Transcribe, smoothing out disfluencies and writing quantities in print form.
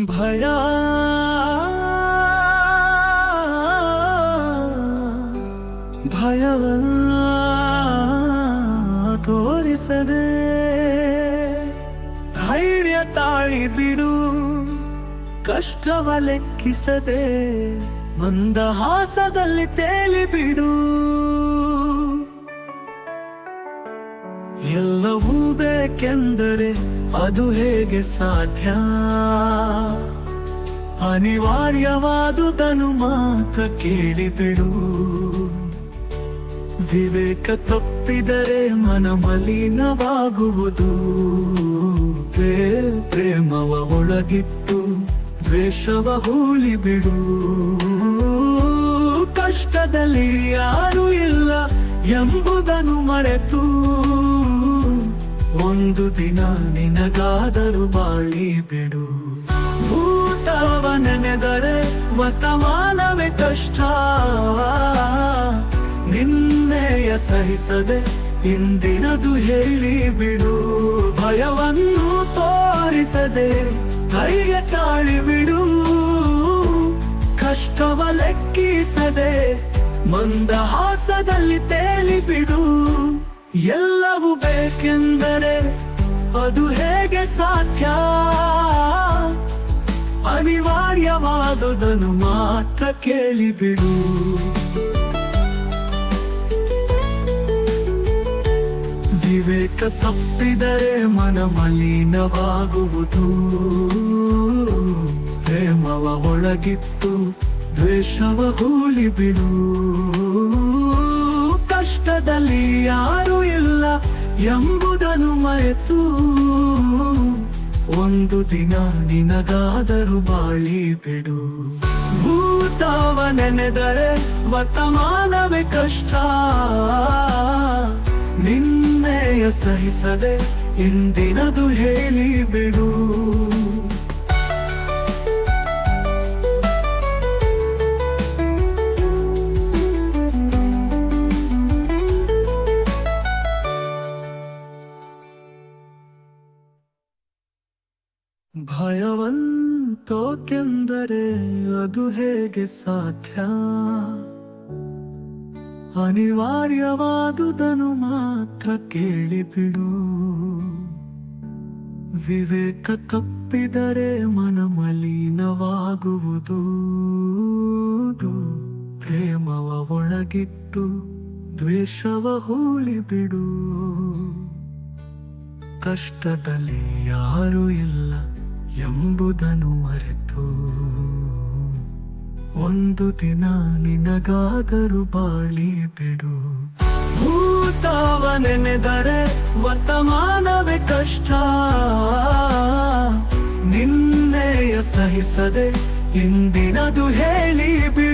ಭಯ ಭಯವನ್ನ ತೋರಿಸದೆ ಧೈರ್ಯ ತಾಳಿ ಬಿಡು, ಕಷ್ಟವ ಲೆಕ್ಕಿಸದೆ ಮಂದಹಾಸದಲ್ಲಿ ತೇಲಿ ಬಿಡು. ಎಲ್ಲವೂ ಬೇಕೆಂದರೆ ಅದು ಹೇಗೆ ಸಾಧ್ಯ? ಅನಿವಾರ್ಯವಾದುದನ್ನು ಮಾತ್ರ ಕೇಳಿಬಿಡು. ವಿವೇಕ ತಪ್ಪಿದರೆ ಮನ ಮಲಿನವಾಗುವುದು. ಪ್ರೇಮವ ಒಳಗಿಟ್ಟು ದ್ವೇಷವ ಹೂಳಿಬಿಡು. ಕಷ್ಟದಲ್ಲಿ ಯಾರೂ ಇಲ್ಲ ಎಂಬುದನ್ನು ಮರೆತು ಒಂದು ದಿನ ನಿನಗಾದರೂ ಬಾಳಿ ಬಿಡು. ಭೂತವ ನೆನೆದರೆ ವರ್ತಮಾನವೇ ಕಷ್ಟ. ನಿನ್ನೆಯ ಸಹಿಸದೆ ಇಂದಿನದು ಹೇಳಿ ಬಿಡು. ಭಯವನ್ನು ತೋರಿಸದೆ ಧೈರ್ಯ ತಾಳಿ ಬಿಡು. ಕಷ್ಟವ ಲೆಕ್ಕಿಸದೆ ಮಂದಹಾಸದಲ್ಲಿ ತೇಲಿ ಬಿಡು. ಎಲ್ಲವೂ ಬೇಕೆಂದರೆ ಅದು ಹೇಗೆ ಸಾಧ್ಯ? ಅನಿವಾರ್ಯವಾದುದನ್ನು ಮಾತ್ರ ಕೇಳಿಬಿಡು. ವಿವೇಕ ತಪ್ಪಿದರೆ ಮನ ಮಲಿನವಾಗುವುದು. ಪ್ರೇಮವ ಒಳಗಿಟ್ಟು ದ್ವೇಷವ ಹೂಳಿಬಿಡು. ಕಷ್ಟದಲ್ಲಿ ಯಾರೂ ಇಲ್ಲ ಎಂಬುದನ್ನು ಮರೆತು ಒಂದು ದಿನ ನಿನಗಾದರೂ ಬಾಳಿ ಬಿಡು. ಭೂತವ ನೆನೆದರೆ ವರ್ತಮಾನವೇ ಕಷ್ಟ. ನಿನ್ನೆಯ ಸಹಿಸದೆ ಇಂದಿನದು ಹೇಳಿ ಬಿಡು. ಭಯವಂತೋಕೆಂದರೆ ಅದು ಹೇಗೆ ಸಾಧ್ಯ? ಅನಿವಾರ್ಯವಾದುದನ್ನು ಮಾತ್ರ ಕೇಳಿಬಿಡು. ವಿವೇಕ ತಪ್ಪಿದರೆ ಮನ ಮಲಿನವಾಗುವುದು. ಪ್ರೇಮವ ಒಳಗಿಟ್ಟು ದ್ವೇಷವ ಹೂಳಿಬಿಡು. ಕಷ್ಟದಲ್ಲಿ ಯಾರೂ ಇಲ್ಲ ಎಂಬುದನ್ನು ಮರೆತು ಒಂದು ದಿನ ನಿನಗಾದರೂ ಬಾಳಿ ಬಿಡು. ಭೂತವ ನೆನೆದರೆ ವರ್ತಮಾನವೇ ಕಷ್ಟ. ನಿನ್ನೆಯ ಸಹಿಸದೆ ಇಂದಿನದು ಹೇಳಿ ಬಿಡು.